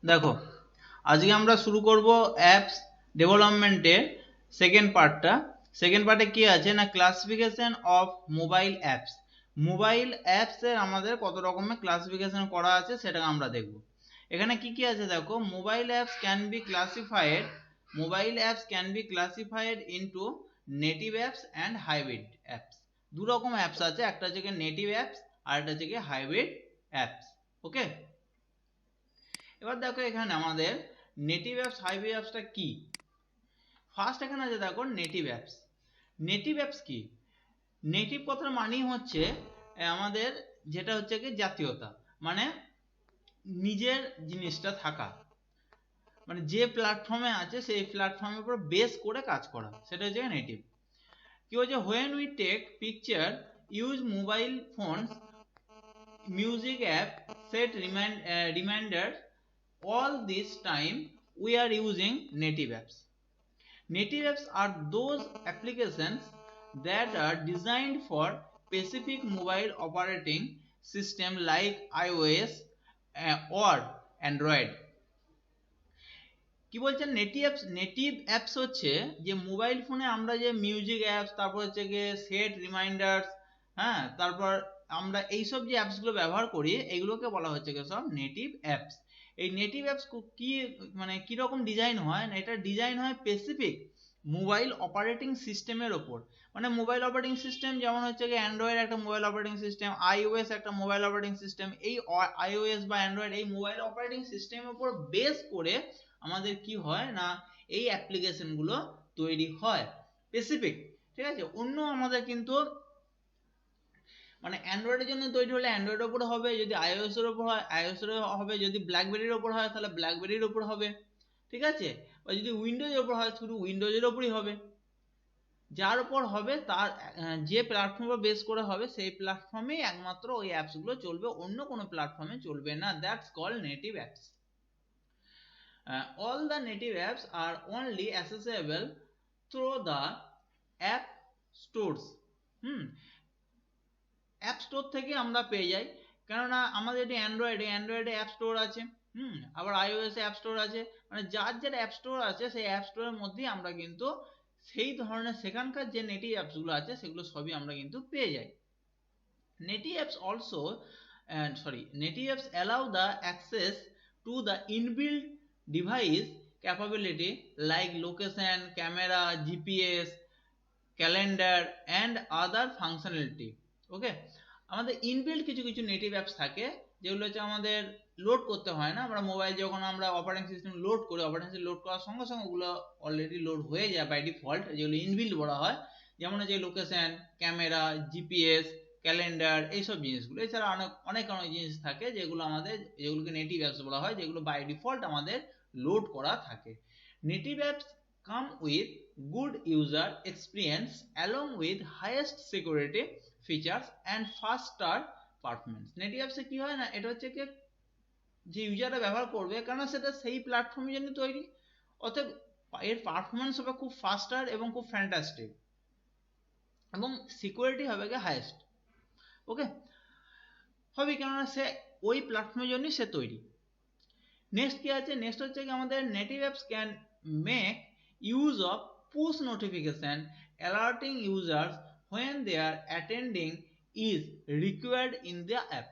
দেখো, আজকে আমরা শুরু করব অ্যাপস ডেভেলপমেন্টের সেকেন্ড পার্টটা। সেকেন্ড পার্টে কি আছে না, classification of mobile apps. Mobile অ্যাপসের আমাদের কত রকমের ক্লাসিফিকেশন করা আছে সেটা আমরা দেখব। এখানে কি কি আছে দেখো, mobile apps can be classified into native apps and hybrid apps. দু রকম অ্যাপস আছে, একটা হচ্ছে নেটিভ অ্যাপস আর একটা হচ্ছে হাইব্রিড অ্যাপস। ওকে, এবার দেখো এখানে আমাদের নেটিভ অ্যাপস হাইব্রিড অ্যাপসটা কি। ফার্স্ট এখানে আছে দেখো নেটিভ অ্যাপস। নেটিভ অ্যাপস কি? নেটিভ কথার মানেই হচ্ছে আমাদের যেটা হচ্ছে কি জাতীয়তা, মানে নিজের জিনিসটা থাকা, মানে যে প্ল্যাটফর্মে আছে সেই প্ল্যাটফর্মের উপর বেস করে কাজ করা, সেটা হচ্ছে নেটিভ। কি হচ্ছে, when we take picture, use mobile phones, music app, set reminders, all this time we are using native apps. Native apps are those applications that are designed for specific mobile operating system like iOS or Android. কি বলছেন native apps হচ্ছে যে mobile ফোনে আমরা যে music apps, তারপর হচ্ছে গিয়ে সেট রিমাইন্ডার্স, হ্যাঁ, তারপর আমরা এইসব যে অ্যাপসগুলো ব্যবহার করি এগুলোকে বলা হচ্ছে গিয়ে সব নেটিভ অ্যাপস। এই নেটিভ অ্যাপস কি মানে কিরকম ডিজাইন হয়, এটা ডিজাইন হয় স্পেসিফিক মোবাইল অপারেটিং সিস্টেমের ওপর। মানে মোবাইল অপারেটিং সিস্টেম যেমন হচ্ছে গিয়ে অ্যান্ড্রয়েড একটা মোবাইল অপারেটিং সিস্টেম, আইওএস একটা মোবাইল অপারেটিং সিস্টেম। এই আইওএস বা অ্যান্ড্রয়েড এই মোবাইল অপারেটিং সিস্টেমের উপর বেস করে আমাদের কি হয় না, এই অ্যাপ্লিকেশন গুলো তৈরি হয় স্পেসিফিক। ঠিক আছে, অন্য আমাদের কিন্তু মানে অ্যান্ড্রয়েডের জন্য তৈরি হলে অ্যান্ড্রয়েডের উপর হবে, যদি আইওএস এর উপর হয় আইওএস এর হবে, যদি ব্ল্যাকবেরির উপর হয় তাহলে ব্ল্যাকবেরির উপর হবে। ঠিক আছে, বা যদি উইন্ডোজের উপর হয় শুধু উইন্ডোজের উপরই হবে। যার উপর হবে তার যে প্ল্যাটফর্ম বেস করে হবে সেই প্ল্যাটফর্মেই একমাত্র ওই অ্যাপস গুলো চলবে, অন্য কোনো প্ল্যাটফর্মে চলবে না। That's called native apps. All the native apps are only accessible through the app stores. App store থেকে আমরা পেয়ে যাই, কেননা আমাদের এটি অ্যান্ড্রয়েডে অ্যাপ স্টোর আছে, আবার আইওএস অ্যাপ স্টোর আছে। মানে যার যার অ্যাপ স্টোর আছে সেই অ্যাপ স্টোরের মধ্যেই আমরা কিন্তু সেই ধরনের সেখানকার যে নেটিভ অ্যাপসগুলো আছে সেগুলো সবই আমরা কিন্তু পেয়ে যাই। Native apps also native apps allow the access to the inbuilt device capability like location, camera, GPS, calendar and other functionality. Okay, আমাদের ইনবিল্ট কিছু কিছু নেটিভ অ্যাপস থাকে যেগুলো হচ্ছে আমাদের লোড করতে হয় না। আমরা মোবাইল যখন আমরা অপারেটিং সিস্টেম লোড করি, অপারেটিং সিস্টেম লোড করার সঙ্গে সঙ্গে ওগুলো অলরেডি লোড হয়ে যায় বাই ডিফল্ট, যেগুলো ইনবিল্ট বলা হয়। যেমন হচ্ছে লোকেশন, ক্যামেরা, জিপিএস, ক্যালেন্ডার, এইসব জিনিসগুলো। এছাড়া অনেক অনেক অনেক জিনিস থাকে যেগুলোকে নেটিভ অ্যাপস বলা হয়, যেগুলো বাই ডিফল্ট আমাদের লোড করা থাকে। Native apps come with good user experience along with highest security features and faster performance. Native অ্যাপসে কি হয় না, এটা হচ্ছে কি যে ইউজাররা ব্যবহার করবে, কারণ সেটা সেই প্ল্যাটফর্মের জন্য তৈরি, অতএব এর পারফরমেন্স হবে খুব ফাস্টার এবং খুব ফ্যান্টাস্টিক, এবং সিকিউরিটি হবে কি হাইয়েস্ট। ওকে, হবে কেননা সে ওই প্ল্যাটফর্মের জন্যই সে তৈরি। নেক্সট কি আছে, নেক্সট হচ্ছে কি আমাদের native apps can make use of push notification alerting users when their attending is required in the app.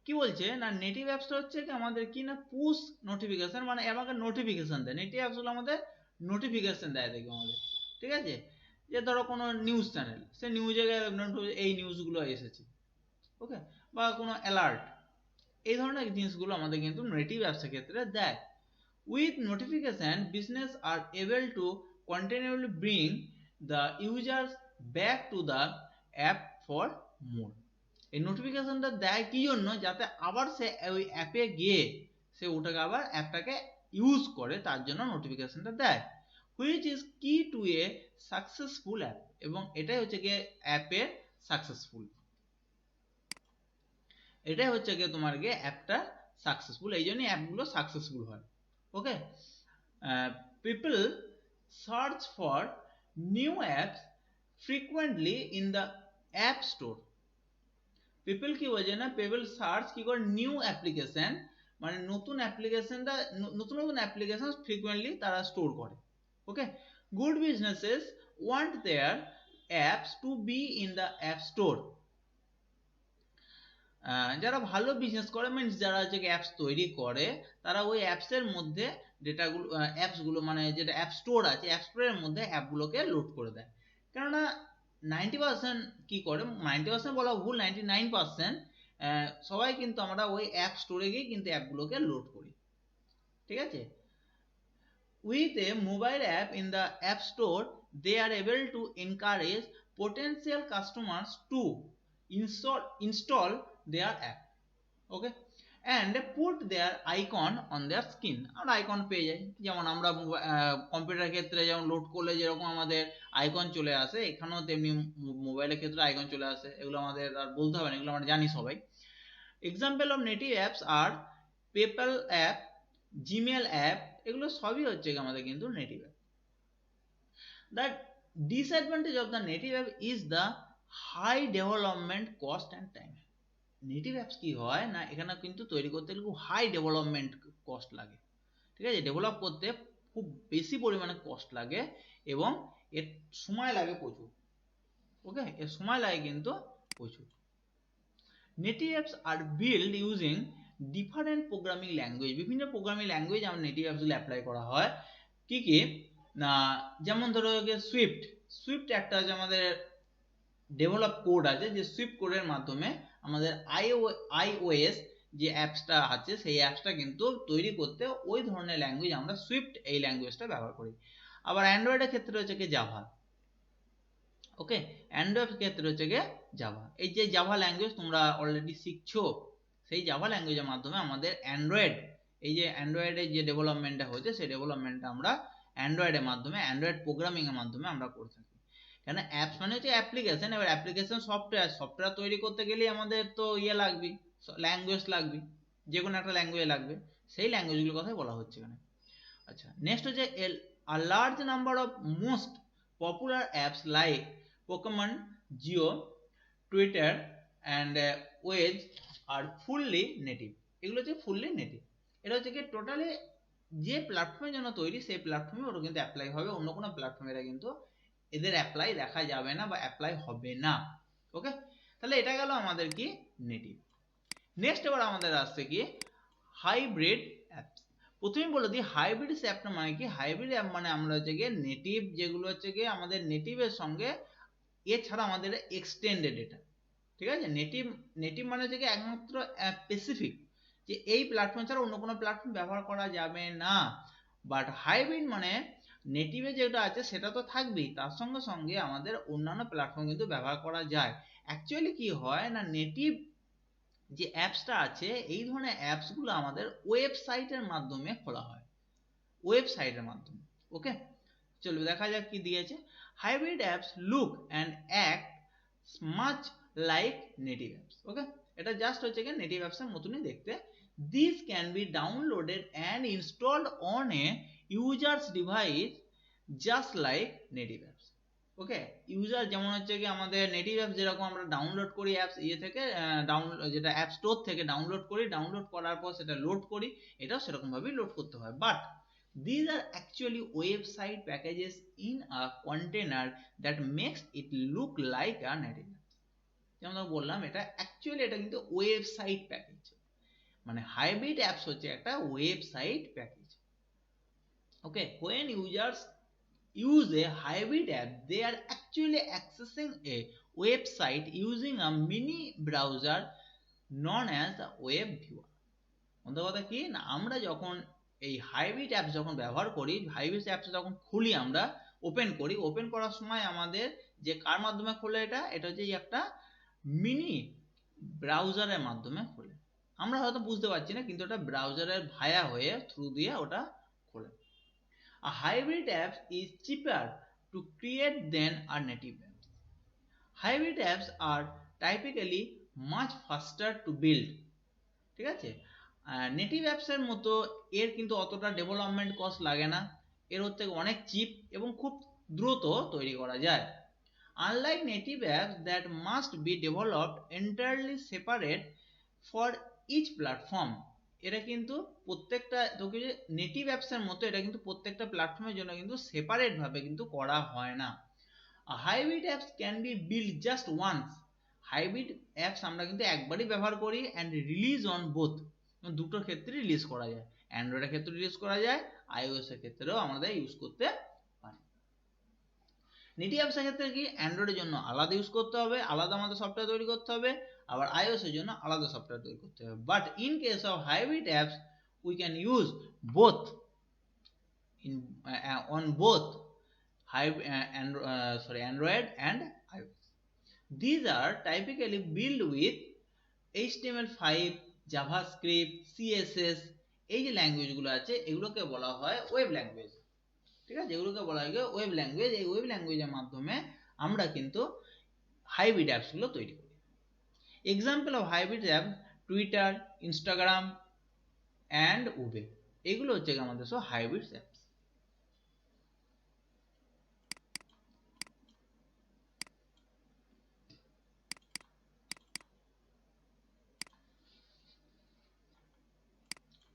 কি বলছে না, নেটিভ অ্যাপসটা হচ্ছে কি আমাদের কি না পুশ নোটিফিকেশন, মানে আমাকে নোটিফিকেশন দেয়। নেটিভ অ্যাপসগুলো আমাদের নোটিফিকেশন দেয় দেখবে আমাদের। ঠিক আছে, যে ধরো কোনো নিউজ চ্যানেল, সে নিউজে এই নিউজগুলো এসেছে, ওকে, বা কোনো অ্যালার্ট, এই ধরনের জিনিসগুলো আমাদের কিন্তু নেটিভ অ্যাপসের ক্ষেত্রে দেয়। With notification, business are able to continually bring the users back to the app for more. এই নোটিফিকেশনটা দেয় কি জন্য, যাতে আবার সে ওই অ্যাপে গিয়ে সে ওটাকে আবার অ্যাপটাকে ইউজ করে, তার জন্য নোটিফিকেশনটা দেয়। which is key to a successful app, এবং এটাই হচ্ছে গিয়ে অ্যাপের সাকসেসফুল, এটাই হচ্ছে গিয়ে তোমার গিয়ে অ্যাপটা সাকসেসফুল, এই জন্যই অ্যাপগুলো সাকসেসফুল হয়। ওকে, people search for new apps frequently in the app store. people কি বলছে না, people search কি করে নিউ অ্যাপ্লিকেশন মানে নতুন অ্যাপ্লিকেশনটা, নতুন নতুন অ্যাপ্লিকেশন ফ্রিকোয়েন্টলি তারা স্টোর করে। Okay, good businesses want their apps to be in the app store. যারা ভালো বিজনেস করে মিনস যারা হচ্ছে অ্যাপস তৈরি করে, তারা ওই অ্যাপসের মধ্যে ডেটাগুলো, অ্যাপসগুলো মানে যেটা অ্যাপ স্টোর আছে, অ্যাপ স্টোরের মধ্যে অ্যাপগুলোকে লোড করে দেয়। কেননা 90% কি করে, 90% বলা ভুল, 99% সবাই কিন্তু আমরা ওই অ্যাপ স্টোরে গিয়ে কিন্তু অ্যাপগুলোকে লোড করি। ঠিক আছে, with a mobile app in the app store they are able to encourage potential customers to install their app, okay, and put their icon on their screen। আমরা আইকন পেয়ে যাই, যেমন আমরা কম্পিউটার ক্ষেত্রে যেমন লোড করলে যেরকম আমাদের আইকন চলে আসে, এখানেও তেমনি মোবাইলের ক্ষেত্রে আইকন চলে আসে। এগুলো আমাদের আর বলতে হবে না, এগুলো আমরা জানি সবাই। এক্সাম্পল অফ নেটিভ অ্যাপস আর পেপ্যাল অ্যাপ, জিমেল অ্যাপ, এগুলো সবই হচ্ছে আমাদের কিন্তু native app. The disadvantage of the native app is the high development cost and time. Native apps কি হয় না, এখানে কিন্তু তৈরি করতে গেলে খুব হাই ডেভেলপমেন্ট কস্ট লাগে। ঠিক আছে, ডেভেলপ করতে খুব বেশি পরিমাণে কস্ট লাগে এবং এর সময় লাগে প্রচুর। ওকে, এর সময় লাগে কিন্তু প্রচুর। Native apps are build using different programming language. বিভিন্ন প্রোগ্রামিং ল্যাঙ্গুয়েজ আমার নেটিভ অ্যাপসগুলো অ্যাপ্লাই করা হয়। কি কি না, যেমন ধরো সুইফট, সুইফট একটা আছে আমাদের ডেভেলপ কোড আছে, যে সুইফট কোডের মাধ্যমে আমাদের iOS যে অ্যাপসটা আছে সেই অ্যাপসটা কিন্তু তৈরি করতে ওই ধরনের ল্যাঙ্গুয়েজ আমরা সুইফট এই ল্যাঙ্গুয়েজটা ব্যবহার করি। আবার অ্যান্ড্রয়েডের ক্ষেত্রে হচ্ছে কি জাভা। ওকে, অ্যান্ড্রয়েড ক্ষেত্রে হচ্ছে গিয়ে জাভা। এই যে জাভা ল্যাঙ্গুয়েজ তোমরা অলরেডি শিখছো, সেই জাভা ল্যাঙ্গুয়েজের মাধ্যমে আমাদের অ্যান্ড্রয়েড, এই যে অ্যান্ড্রয়েডের যে ডেভেলপমেন্টটা হচ্ছে সেই ডেভেলপমেন্টটা আমরা অ্যান্ড্রয়েডের মাধ্যমে, অ্যান্ড্রয়েড প্রোগ্রামিং এর মাধ্যমে আমরা করে থাকি। কেন অ্যাপস মানে হচ্ছে অ্যাপ্লিকেশন, এবার অ্যাপ্লিকেশন সফটওয়্যার তৈরি করতে গেলেই আমাদের তো ইয়ে লাগবে, ল্যাঙ্গুয়েজ লাগবে, যে কোনো একটা ল্যাঙ্গুয়েজ লাগবে, সেই ল্যাঙ্গুয়েজগুলোর কথাই বলা হচ্ছে এখানে। আচ্ছা, নেক্সট হচ্ছে a large number of most popular apps like Pokemon, Geo, Twitter and Waze are fully native। এগুলো হচ্ছে ফুললি নেটিভ। এটা হচ্ছে কি টোটালি যে প্ল্যাটফর্মের জন্য তৈরি সেই প্ল্যাটফর্মে ওরা কিন্তু অ্যাপ্লাই হবে, অন্য কোনো প্ল্যাটফর্মে এরা কিন্তু এদের অ্যাপ্লাই দেখা যাবে না বা অ্যাপ্লাই হবে না। ওকে, তাহলে এটা গেল আমাদের কি নেটিভ। নেক্সট এবার আমাদের আসছে কি হাইব্রিড অ্যাপস। প্রথমে বলে দিই হাইব্রিড অ্যাপটা মানে কি। হাইব্রিড অ্যাপ মানে আমরা হচ্ছে গিয়ে নেটিভ যেগুলো হচ্ছে গিয়ে আমাদের নেটিভের সঙ্গে এছাড়া আমাদের এক্সটেন্ডেড এটা। ঠিক আছে, নেটিভ নেটিভ মানে হচ্ছে গিয়ে একমাত্র স্পেসিফিক, যে এই প্ল্যাটফর্ম ছাড়া অন্য কোনো প্ল্যাটফর্ম ব্যবহার করা যাবে না। বাট হাইব্রিড মানে নেটিভে যেটা আছে সেটা তো থাকবেই, তার সঙ্গে সঙ্গে আমাদের অন্যান্য প্ল্যাটফর্ম কিন্তু ব্যবহার করা যায়। অ্যাকচুয়ালি কি হয় না, নেটিভ যে অ্যাপসটা আছে এই ধরনের অ্যাপসগুলো আমাদের ওয়েবসাইটের মাধ্যমে খোলা হয়, ওয়েবসাইটের মাধ্যমে। ওকে, চলো দেখা যাক কি দিয়েছে। Hybrid apps look and act much like native apps. Okay, এটা জাস্ট হচ্ছে কি নেটিভ অ্যাপসের মতনই দেখতে। This can be downloaded and installed on a user's device just like native apps. Okay, user যেমন হচ্ছে কি আমাদের নেটিভ অ্যাপস যেরকম আমরা ডাউনলোড করি অ্যাপস ইয়ে থেকে, যেটা অ্যাপ স্টোর থেকে ডাউনলোড করি, ডাউনলোড করার পর সেটা লোড করি, এটাও সেরকম ভাবেই লোড করতে হয়। But these are actually website packages in a container that makes it look like a native app। যেমন বললাম এটা অ্যাকচুয়ালি এটা কিন্তু ওয়েবসাইট প্যাকেজ, মানে হাইব্রিড অ্যাপস হচ্ছে একটা website package. Okay, when users use a hybrid app they are actually accessing a website using a mini browser known as a web viewer। অন্য কথা কি না, আমরা যখন এই হাইব্রিড অ্যাপস যখন ব্যবহার করি, হাইব্রিড অ্যাপস যখন খুলি, আমরা ওপেন করি, ওপেন করার সময় আমাদের যে কার মাধ্যমে খোলে, এটা হচ্ছে একটা মিনি ব্রাউজারের মাধ্যমে খোলে। আমরা হয়তো বুঝতে পারছি না, কিন্তু ওটা ব্রাউজারের ভায়া হয়ে থ্রু দিয়ে ওটা খোলে। A hybrid app is cheaper to create than a native app. Hybrid apps are typically much faster to build। ঠিক আছে, নেটিভ অ্যাপসের মতো এর কিন্তু অতটা ডেভেলপমেন্ট কস্ট লাগে না, এর হচ্ছে অনেক চিপ এবং খুব দ্রুত তৈরি করা যায়। Unlike native apps that must be developed entirely separate for each platform, এটা কিন্তু প্রত্যেকটা তোকে যে নেটিভ অ্যাপসের মতো এটা কিন্তু প্রত্যেকটা প্ল্যাটফর্মের জন্য কিন্তু সেপারেট ভাবে কিন্তু করা হয় না। Hybrid apps can be build just once. Hybrid apps আমরা কিন্তু একবারই ব্যবহার করি অ্যান্ড রিলিজ অন বোথ, দুটোর ক্ষেত্রে রিলিজ করা যায়, অ্যান্ড্রয়েডের ক্ষেত্রে রিলিজ করা যায়, iOS এর ক্ষেত্রেও আমাদের ইউজ করতে পারি। নেটিভ অ্যাপসের ক্ষেত্রে কি অ্যান্ড্রয়েডের জন্য আলাদা ইউজ করতে হবে, আলাদা আমাদের সফটওয়্যার তৈরি করতে হবে, আবার iOS এর জন্য আলাদা সফটওয়্যার তৈরি করতে হবে। But in case of hybrid apps we can use both in on both Android and iOS. These are typically built with HTML5, JavaScript, CSS। এই যে ল্যাঙ্গুয়েজগুলো আছে এগুলোকে বলা হয় ওয়েব ল্যাঙ্গুয়েজ, ঠিক আছে, এগুলোকে বলা হয় ওয়েব ল্যাঙ্গুয়েজ। এই ওয়েব ল্যাঙ্গুয়েজের মাধ্যমে আমরা কিন্তু হাইব্রিড অ্যাপসগুলো তৈরি করি। Example of hybrid app Twitter, Instagram and Uber, এগুলো হচ্ছে আমাদের সব হাইব্রিড অ্যাপস।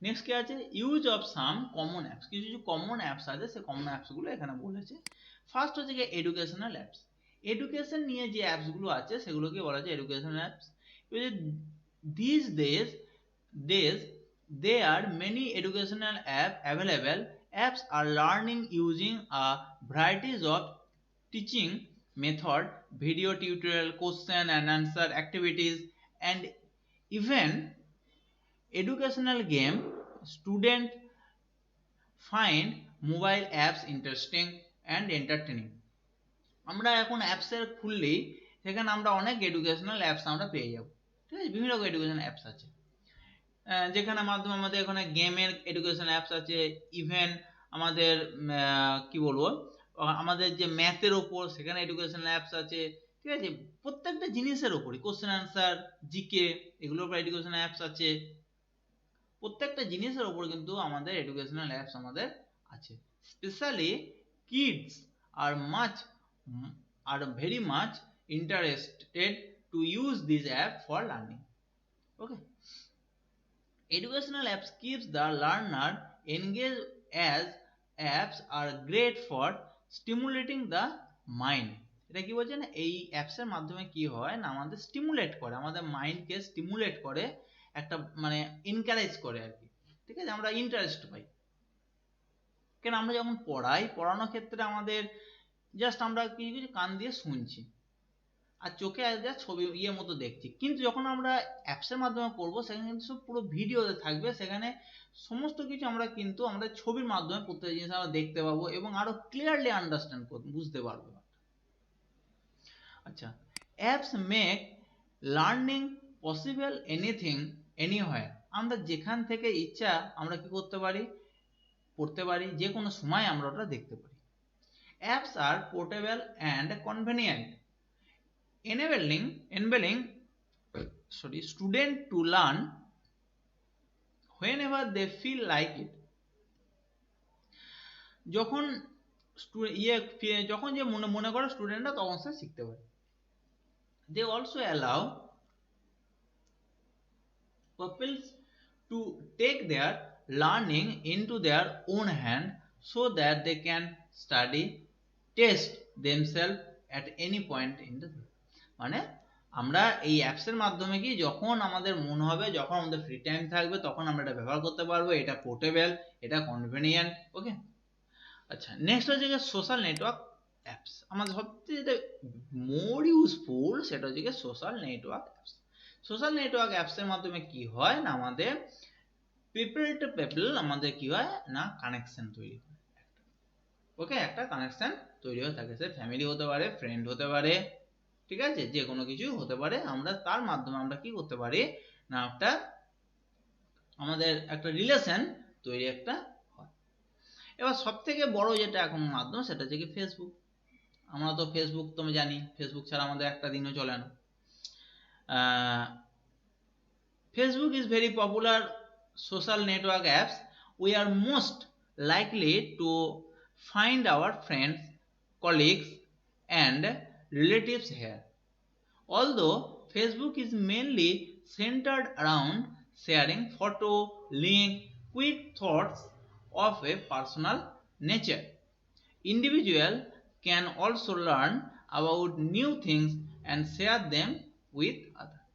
নেক্সট কি আছে, use of some common apps, কিছু কিছু কমন অ্যাপস আছে, সেই কমন অ্যাপসগুলো এখানে বলেছে। ফার্স্ট হচ্ছে কি এডুকেশনাল অ্যাপস, এডুকেশন নিয়ে যে অ্যাপসগুলো আছে সেগুলোকে বলা যায় educational apps. This days there are many educational app available. Apps are learning using a varieties of teaching method, video tutorial, question and answer activities, and even educational game. Student find mobile apps interesting and entertaining. আমরা এখন অ্যাপসের খুললেই সেখানে আমরা অনেক educational apps আমরা পেয়ে যাব, ঠিক আছে, বিভিন্ন রকম এডুকেশনাল অ্যাপস আছে, যেখানে মাধ্যমে আমাদের এখানে গেমের এডুকেশন অ্যাপস আছে, ইভেন আমাদের কি বলবো আমাদের যে ম্যাথের ওপর সেখানে এডুকেশনাল অ্যাপস আছে, ঠিক আছে, প্রত্যেকটা জিনিসের ওপরই কোশ্চেন আনসার, জিকে, এগুলোর উপর এডুকেশনাল অ্যাপস আছে, প্রত্যেকটা জিনিসের ওপর কিন্তু আমাদের এডুকেশনাল অ্যাপস আমাদের আছে। Specially kids are very much interested to use this app for learning. Okay, educational apps keeps the learner engaged as apps are great for stimulating the mind. এটা কি বলছেন, এই অ্যাপসের মাধ্যমে কি হয় না আমাদের স্টিমুলেট করে, আমাদের মাইন্ডকে স্টিমুলেট করে, একটা মানে এনকারেজ করে আর কি, ঠিক আছে, আমরা ইন্টারেস্ট পাই। কেন আমরা যখন পড়ানোর ক্ষেত্রে আমাদের জাস্ট আমরা কি কান দিয়ে শুনছি আর চোখে যা ছবি মতো দেখছি, কিন্তু যখন আমরা অ্যাপসের মাধ্যমে পড়বো সেখানে কিন্তু সব পুরো ভিডিওতে থাকবে, সেখানে সমস্ত কিছু আমরা কিন্তু আমাদের ছবির মাধ্যমে প্রত্যেক জিনিস আমরা দেখতে পাবো এবং আরো ক্লিয়ারলি আন্ডারস্ট্যান্ড বুঝতে পারবো। আচ্ছা, apps make learning possible anything anywhere, আমরা যেখান থেকে ইচ্ছা আমরা কি করতে পারি, পড়তে পারি, যে কোনো সময় আমরা ওটা দেখতে পারি। Apps are portable and convenient, enabling student to learn whenever they feel like it. যখন যখন যে মনে করে স্টুডেন্টরা তখন সে শিখতে পারে। they also allow pupils to take their learning into their own hand so that they can study, test themselves at any point in the day. মানে আমরা এই অ্যাপসের মাধ্যমে কি যখন আমাদের মন হবে, যখন আমাদের ফ্রি টাইম থাকবে তখন আমরা এটা ব্যবহার করতে পারবো, এটা পোর্টেবল, এটা কনভেনিয়েন্ট। ওকে, আচ্ছা, নেক্সট হচ্ছে যে সোশ্যাল নেটওয়ার্ক অ্যাপস, আমাদের সবচেয়ে যেটা মোর ইউজফুল সেটা হচ্ছে যে social network apps. Social network অ্যাপসের মাধ্যমে কি হয় না আমাদের পিপল টু পিপল আমাদের কি হয় না কানেকশন তৈরি হয়। ওকে, একটা কানেকশন তৈরি হয়ে থাকে, সে ফ্যামিলি হতে পারে, ফ্রেন্ড হতে পারে, ঠিক আছে, যে কোনো কিছু হতে পারে, আমরা তার মাধ্যমে আমরা কি করতে পারি না একটা আমাদের একটা রিলেশন তৈরি একটা হয়। এবার সব থেকে বড় যেটা এখন মাধ্যম সেটা হচ্ছে কি ফেসবুক। আমরা তো ফেসবুক তুমি জানি, ফেসবুক ছাড়া আমাদের একটা দিনও চলে না। Facebook is very popular social network apps. We are most likely to find our friends, colleagues and relatives here. Although Facebook is mainly centered around sharing photo, link, quick thoughts of a personal nature. Individual can also learn about new things and share them with others.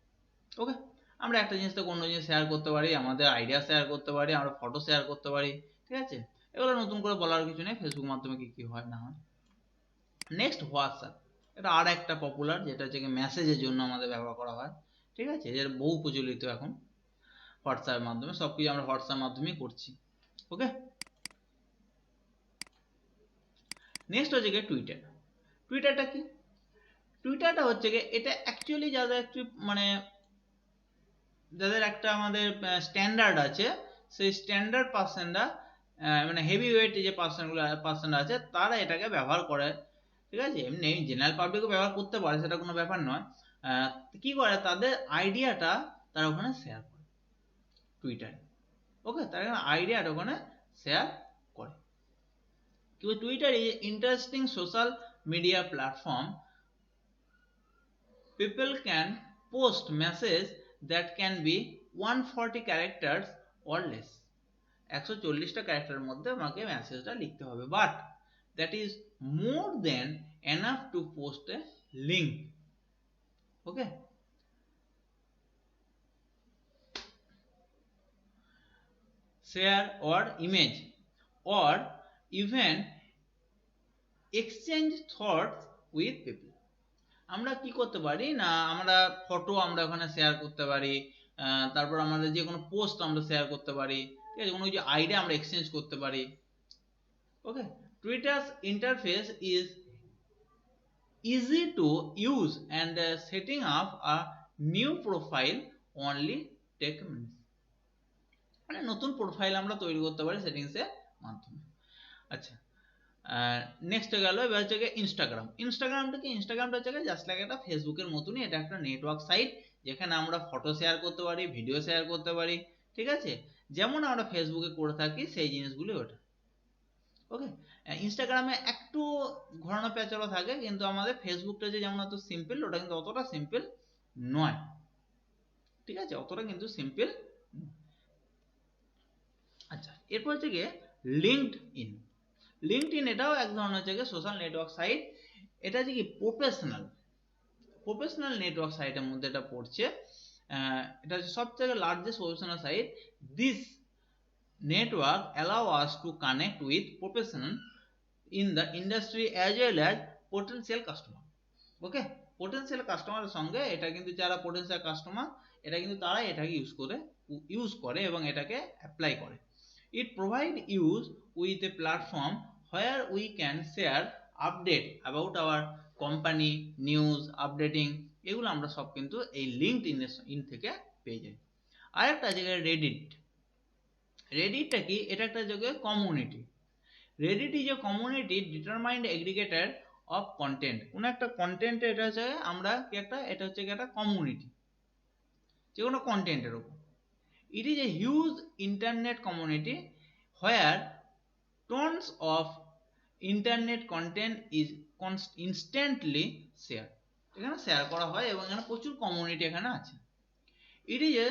ওকে, আমরা একটা জিনিস থেকে অন্য জিনিস share করতে পারি, আমাদের idea share করতে পারি, আমরা ফটো শেয়ার করতে পারি, ঠিক আছে? এগুলো নতুন করে বলার কিছু নেই, ফেসবুক মাধ্যমে কি কি হয় না হয়। নেক্সট হোয়াটসঅ্যাপ, এটা আর একটা পপুলার, যেটা হচ্ছে মেসেজের জন্য আমাদের ব্যবহার করা হয়, ঠিক আছে? এর বহু প্রচলিত এখন হোয়াটসঅ্যাপের মাধ্যমে, সব কিছু আমরা হোয়াটসঅ্যাপ মাধ্যমেই করছি। ওকে, নেক্সট হচ্ছে গিয়ে টুইটার। টুইটারটা কি? টুইটারটা হচ্ছে গিয়ে এটা অ্যাকচুয়ালি যাদের একটু মানে যাদের একটা আমাদের স্ট্যান্ডার্ড আছে, সেই স্ট্যান্ডার্ড পার্সনরা মানে হেভি ওয়েট যে পার্সনরা আছে তারা এটাকে ব্যবহার করে, ঠিক আছে? এমনি জেনারেল পাবলিকও ব্যবহার করতে পারে, সেটা কোনো ব্যাপার নয়। কি করে, তাদের আইডিয়াটা তারা ওখানে শেয়ার করে টুইটারে। ওকে, তারা আইডিয়াটা ওখানে শেয়ার করে। কিন্তু Twitter is interesting social media platform. People can post messages that can be 140 characters or less. 140টা ক্যারেক্টারের মধ্যে আমাকে মেসেজটা লিখতে হবে, but that is more than enough to post A link. Okay, share or image or even exchange thoughts with people. আমরা কি করতে পারি না, আমরা ফটো আমরা ওখানে শেয়ার করতে পারি, তারপর আমাদের যে কোনো পোস্ট আমরা শেয়ার করতে পারি, ঠিক আছে? কোনো কিছু আইডিয়া আমরা এক্সচেঞ্জ করতে পারি। Okay, Twitter's interface is easy to use and setting up a new profile only take minutes. মানে নতুন প্রোফাইল আমরা তৈরি করতে পারি সেটিংসের মাধ্যমে। আচ্ছা, নেক্সট গেল, এবার হচ্ছে ইনস্টাগ্রাম। ইনস্টাগ্রামটা কি? ইনস্টাগ্রামটা হচ্ছে জাস্ট লাইক একটা ফেসবুকের মতনই, এটা একটা নেটওয়ার্ক সাইট যেখানে আমরা ফটো শেয়ার করতে পারি, ভিডিও শেয়ার করতে পারি, ঠিক আছে? যেমন আমরা ফেসবুকে করে থাকি সেই জিনিসগুলি ওটা। ওকে, ইনস্টাগ্রামে একটু ঘোরানো পেঁচানো থাকে, কিন্তু আমাদের ফেসবুকটা যে যেমন এত সিম্পল, ওটা কিন্তু অতটা সিম্পল নয়, ঠিক আছে? অতটা কিন্তু সিম্পল। আচ্ছা, এরপর হচ্ছে গিয়ে লিঙ্কডইন। লিঙ্কডইন এটাও এক ধরনের হচ্ছে গিয়ে সোশ্যাল নেটওয়ার্ক সাইট। এটা হচ্ছে কি প্রফেশনাল নেটওয়ার্ক সাইটের মধ্যে এটা পড়ছে। এটা হচ্ছে সবথেকে largest professional site. This network allow us to connect with professionals in the industry as well as potential customer. Okay, potential কাস্টমারের সঙ্গে এটা কিন্তু যারা পোটেনশিয়াল কাস্টমার, এটা কিন্তু তারা এটাকে ইউজ করে এবং এটাকে অ্যাপ্লাই করে। It provide use with a platform where we can share update about our company, news, updating, এগুলো আমরা সব কিন্তু এই লিঙ্কডইন থেকে পেয়ে যাই। আরেকটা আছে রেডিট। রেডিটটা কি? এটা একটা জায়গায় community. Reddit is a community determined aggregator of content. কোনো একটা কন্টেন্ট, এটা হচ্ছে আমরা কি একটা, এটা হচ্ছে একটা কমিউনিটি যে কোনো কন্টেন্টের উপর। It is a huge internet community where tonnes of internet content is instantly share. এখানে শেয়ার করা হয় এবং এখানে প্রচুর কমিউনিটি এখানে আছে। It is a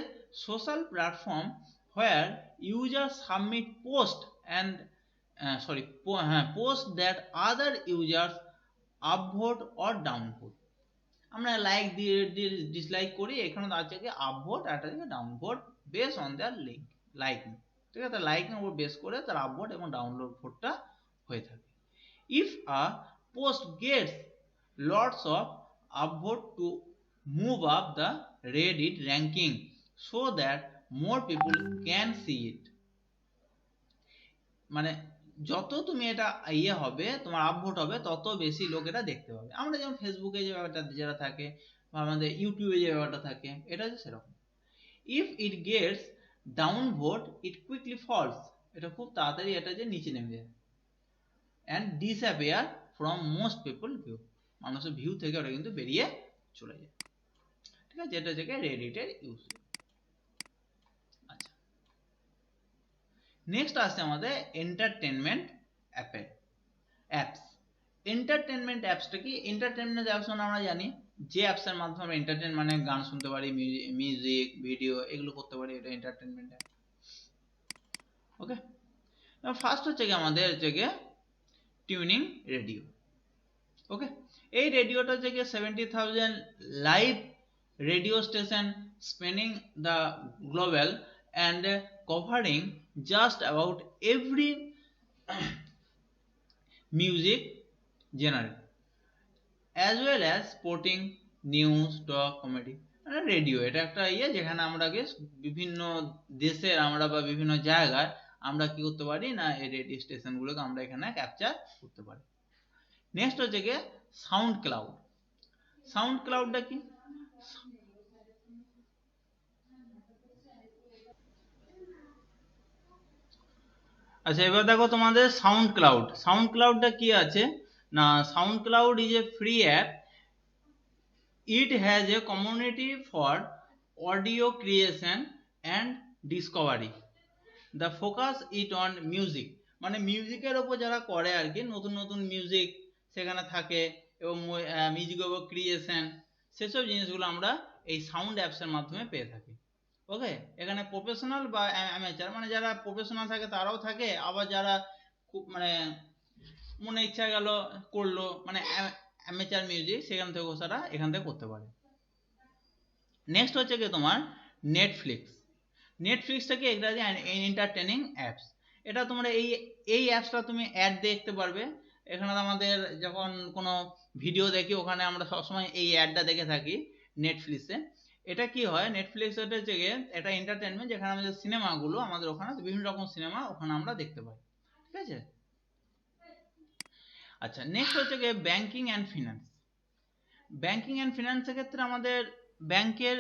social platform where user submit post and post that other users upvote or downvote. আমরা like দিয়ে ডিসলাইক করি, এখানে আছে কি আপভোট আর একটা আছে downvote base on their liking, ঠিক আছে? লাইকিং উপর বেস করে তার আপভোট এবং ডাউনলোড ভোটটা হয়ে থাকে। If a post gets lots of upvote to move up the Reddit ranking so that more people can see it. মানে যত তুমি এটা হবে, তোমার আপভোট হবে, তত বেশি লোক এটা দেখতে পাবে। আমরা যেমন ফেসবুকে যে ব্যাপারটা যেটা থাকে বা আমাদের ইউটিউবে যে ব্যাপারটা থাকে, এটা হচ্ছে সেরকম। If it gets down vote it quickly falls, এটা খুব তাড়াতাড়ি এটা যে নিচে নেমে যায়। And disappear from most people view, মানুষের ভিউ থেকে ওটা কিন্তু বেরিয়ে চলে যায়, ঠিক আছে? এটা হচ্ছে রেডিটের ইউজ। আচ্ছা, নেক্সট আসছে আমাদের এন্টারটেনমেন্ট অ্যাপস। এন্টারটেনমেন্ট অ্যাপসটা কি? এন্টারটেনমেন্ট অ্যাপস আমরা জানি যে অ্যাপসের মাধ্যমে আমরা এন্টারটেন মানে গান শুনতে পারি, মিউজিক ভিডিও এগুলো করতে পারি, এটা এন্টারটেনমেন্ট অ্যাপ। ওকে, ফার্স্ট হচ্ছে কি আমাদের হচ্ছে গিয়ে টিউনিং রেডিও। ওকে, এই রেডিওটা হচ্ছে গিয়ে 70,000 live radio station spanning the global and covering just about every music genre as well as sporting, news, talk, comedy। Radio এটা একটা ইয়ে যেখানে আমরা বিভিন্ন দেশের আমরা বা বিভিন্ন জায়গায় আমরা কি করতে পারি না এই রেডিও স্টেশন গুলোকে আমরা এখানে ক্যাপচার করতে পারি। নেক্সট হচ্ছে গিয়ে সাউন্ড ক্লাউড। সাউন্ড ক্লাউডটা কি? আচ্ছা, এবার দেখো তোমাদের সাউন্ড ক্লাউড। সাউন্ড ক্লাউডটা কি আছে না, sound cloud is a free app. It has a community for audio creation and Discovery. The focus it on music, মানে মিউজিকের ওপর যারা করে আর কি, নতুন নতুন মিউজিক সেখানে থাকে এবং মিউজিকের ওপর ক্রিয়েশন, সেসব জিনিসগুলো আমরা এই সাউন্ড অ্যাপসের মাধ্যমে পেয়ে থাকি। ওকে, এখানে প্রফেশনাল বা অ্যামেচার, মানে যারা প্রফেশনাল থাকে তারাও থাকে, আবার যারা খুব মানে মনে ইচ্ছা গেল করলো, মানে অ্যামেচার মিউজিক সেখান থেকে তারা এখান থেকে করতে পারে। নেক্সট হচ্ছে কি তোমার নেটফ্লিক্স। নেটফ্লিক্সটা কি একটা এন্টারটেনিং অ্যাপস। এটা তোমরা এই অ্যাপসটা তুমি অ্যাড দেখতে পারবে। এখানে আমাদের যখন কোনো ভিডিও দেখি ওখানে আমরা সবসময় এই অ্যাডটা দেখে থাকি নেটফ্লিক্সে। এটা কি হয়, নেটফ্লিক্স এটা হচ্ছে গিয়ে একটা এন্টারটেনমেন্ট যেখানে আমাদের সিনেমাগুলো আমাদের ওখানে বিভিন্ন রকম সিনেমা ওখানে আমরা দেখতে পাই। ঠিক আছে। আচ্ছা, নেক্সট হচ্ছে গিয়ে banking and finance. Banking and ফিনান্সের ক্ষেত্রে আমাদের ব্যাংকের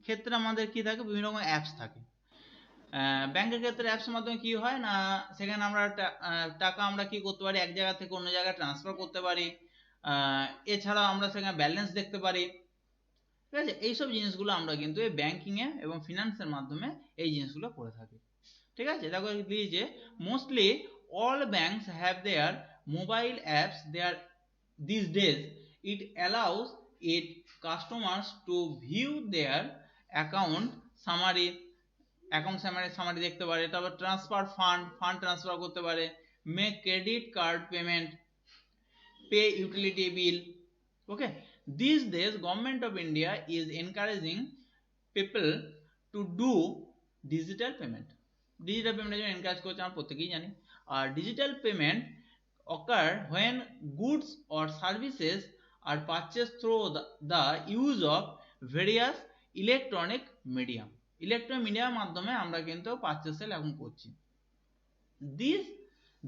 ক্ষেত্রে আমাদের কি থাকে, বিভিন্ন রকম অ্যাপস থাকে। ব্যাংকের ক্ষেত্রে অ্যাপসের মাধ্যমে কি হয় না, সেখানে আমরা টাকা আমরা কি করতে পারি, এক জায়গা থেকে অন্য জায়গায় ট্রান্সফার করতে পারি। এছাড়াও আমরা সেখানে ব্যালেন্স দেখতে পারি। ঠিক আছে, এইসব জিনিসগুলো আমরা কিন্তু এই ব্যাংকিংয়ে এবং ফিনান্সের মাধ্যমে এই জিনিসগুলো করে থাকি। ঠিক আছে, দেখো দিয়েছে mostly all banks have their mobile apps there these days. It allows its customers to view their account summary, summary দেখতে পারে, তারপর ট্রান্সফার ফান্ড ট্রান্সফার করতে পারে, make credit card payment, pay utility bill. Okay, these days government of India is encouraging people to do digital payment। Digital পেমেন্টের জন্য encourage করছে, আমরা প্রত্যেকেই জানি। আর digital payment occur when goods or services are purchased through the use of various electronic medium। Electronic মিডিয়ার মাধ্যমে আমরা কিন্তু পারচেজ সেল এখন করছি।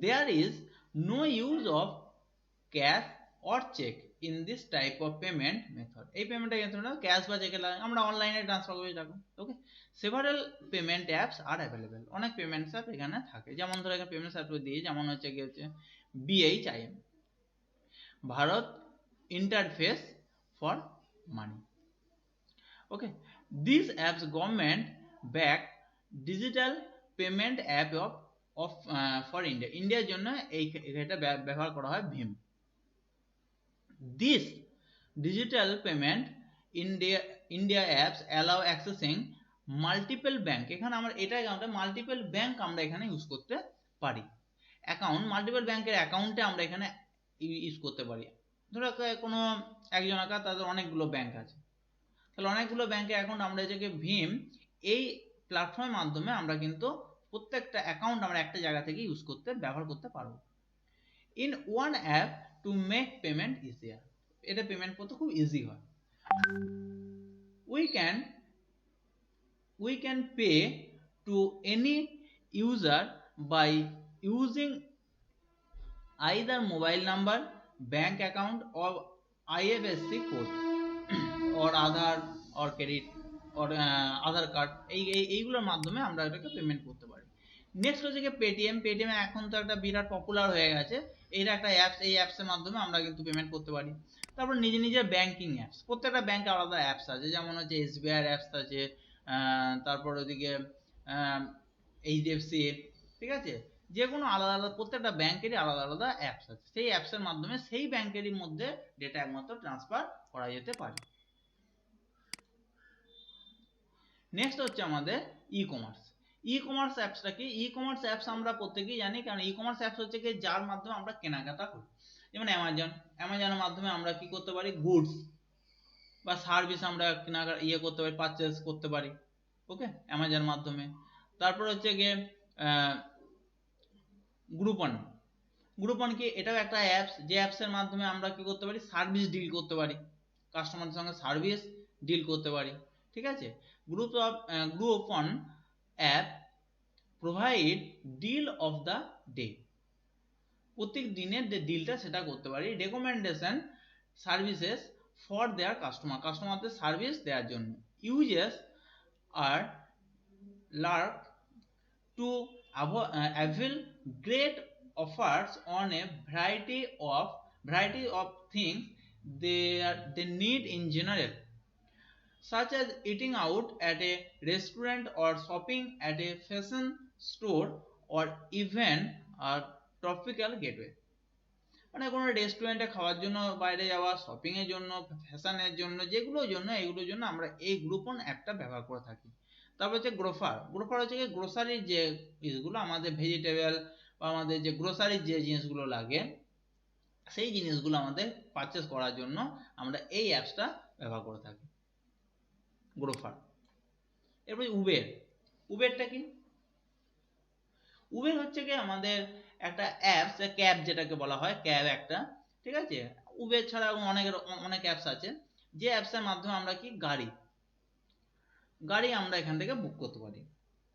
There is no use of cash or check in this type of payment method। এই পেমেন্টের ক্ষেত্রে cash বা চেকে আমরা অনলাইনে ট্রান্সফার করে থাকি। ওকে, সেভারাল পেমেন্ট অ্যাপস আর অ্যাভেলেবেল। অনেক পেমেন্টস অ্যাপ এখানে থাকে, যেমন ধরো এখানে পেমেন্টস অ্যাপ দিয়ে যেমন হচ্ছে কি হচ্ছে BHIM, Bharat interface for money. Okay, this apps government back digital payment app of for India. ইন্ডিয়ার জন্য এটা ব্যবহার করা হয় Bhim. This digital payment India apps allow accessing multiple bank। এখানে আমরা এটাই মাল্টিপল ব্যাংক আমরা এখানে ইউজ করতে পারি। অ্যাকাউন্ট মাল্টিপল ব্যাংকের অ্যাকাউন্টে আমরা এখানে ইউজ করতে পারি। ধরো কোনো একজন একা তাদের অনেকগুলো ব্যাংক আছে, তাহলে অনেকগুলো ব্যাংকের অ্যাকাউন্ট আমরা এটাকে ভীম এই প্ল্যাটফর্মের মাধ্যমে আমরা কিন্তু প্রত্যেকটা অ্যাকাউন্ট আমরা একটা জায়গা থেকে ইউজ করতে ব্যবহার করতে পারবো। In one app to make payment easier. এটা পেমেন্ট করতে খুব ইজি হয়। we can pay to any user by using either mobile number, bank account or IFSC code or Aadhaar or credit or Aadhaar card, এইগুলোর মাধ্যমে আমরা এটাকে payment করতে পারি। নেক্সট হচ্ছে কি পেটিএম। পেটিএম এখন তো একটা বিরাট পপুলার হয়ে গেছে, এটা একটা অ্যাপস। এই অ্যাপসের মাধ্যমে আমরা কিন্তু পেমেন্ট করতে পারি। তারপর নিজের ব্যাংকিং অ্যাপস, প্রত্যেকটা ব্যাংকে আলাদা অ্যাপস আছে, যেমন হচ্ছে SBI অ্যাপস আছে, তারপর ওদিকে HDFC, ঠিক আছে, যে কোনো আলাদা আলাদা প্রত্যেকটা ব্যাংকেরই আলাদা আলাদা অ্যাপস আছে, সেই অ্যাপসের মাধ্যমে সেই ব্যাংকেরই মধ্যে ডেটা একমাত্র ট্রান্সফার করা যেতে পারে। নেক্সট হচ্ছে আমাদের ই কমার্স। ই কমার্স অ্যাপসটা কি? ই কমার্স অ্যাপস আমরা প্রত্যেকেই জানি, কারণ ই কমার্স অ্যাপস হচ্ছে কি যার মাধ্যমে আমরা কেনাকাটা করি। যেমন অ্যামাজনের মাধ্যমে আমরা কি করতে পারি, গুডস বা সার্ভিস আমরা করতে পারি, পারচেস করতে পারি, ওকে, অ্যামাজন মাধ্যমে। তারপর হচ্ছে গিয়ে গ্রুপন। গ্রুপন কি? এটাও একটা অ্যাপস, যে অ্যাপসের মাধ্যমে আমরা কি করতে পারি, সার্ভিস ডিল করতে পারি, কাস্টমারের সঙ্গে সার্ভিস ডিল করতে পারি, ঠিক আছে। Groupon app provide deal of the day, প্রত্যেক দিনের যে ডিলটা সেটা করতে পারি, রেকমেন্ডেশন সার্ভিসেস ফর দেয়ার কাস্টমারদের সার্ভিস দেওয়ার জন্য। Uses are lark to avail great offers on a variety of things they need in general, such as eating out at a restaurant or shopping at a fashion store or even a tropical gateway। মানে কোনো রেস্টুরেন্টে খাওয়ার জন্য, বাইরে যাওয়া, shopping এর জন্য, ফ্যাশনের জন্য, যেগুলোর জন্য, এগুলোর জন্য আমরা এই গ্রুপন অ্যাপটা ব্যবহার করে থাকি। তারপর হচ্ছে গ্রোফার হচ্ছে কি গ্রোসারির যে জিনিসগুলো, আমাদের ভেজিটেবল বা আমাদের যে গ্রোসারির যে জিনিসগুলো লাগে, সেই জিনিসগুলো আমাদের পারচেস করার জন্য আমরা এই অ্যাপসটা ব্যবহার করে থাকি, গ্রোফার। এরপর উবেরটা কি? উবের হচ্ছে কি আমাদের একটা অ্যাপস, ক্যাব যেটাকে বলা হয়, ক্যাব একটা, ঠিক আছে। উবের ছাড়া অনেক অ্যাপস আছে, যে অ্যাপসের মাধ্যমে আমরা কি গাড়ি আমরা এখান থেকে বুক করতে পারি,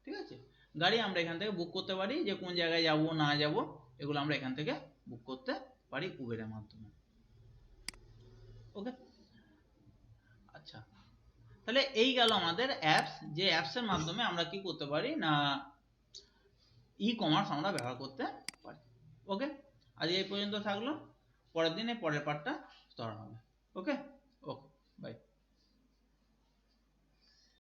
ঠিক আছে। গাড়ি আমরা এখান থেকে বুক করতে পারি, যে কোন জায়গায় যাব না যাব এগুলো আমরা এখান থেকে বুক করতে পারি উবেরের মাধ্যমে, ওকে। আচ্ছা, তাহলে এই গেল আমাদের অ্যাপস, যে অ্যাপসের মাধ্যমে আমরা কি করতে পারি না, ই কমার্স আমরা ব্যবহার করতে পারি, ওকে। আজ এই পর্যন্ত থাকলো, পরের দিনে পরের পার্টটা ধরা হবে, ওকে।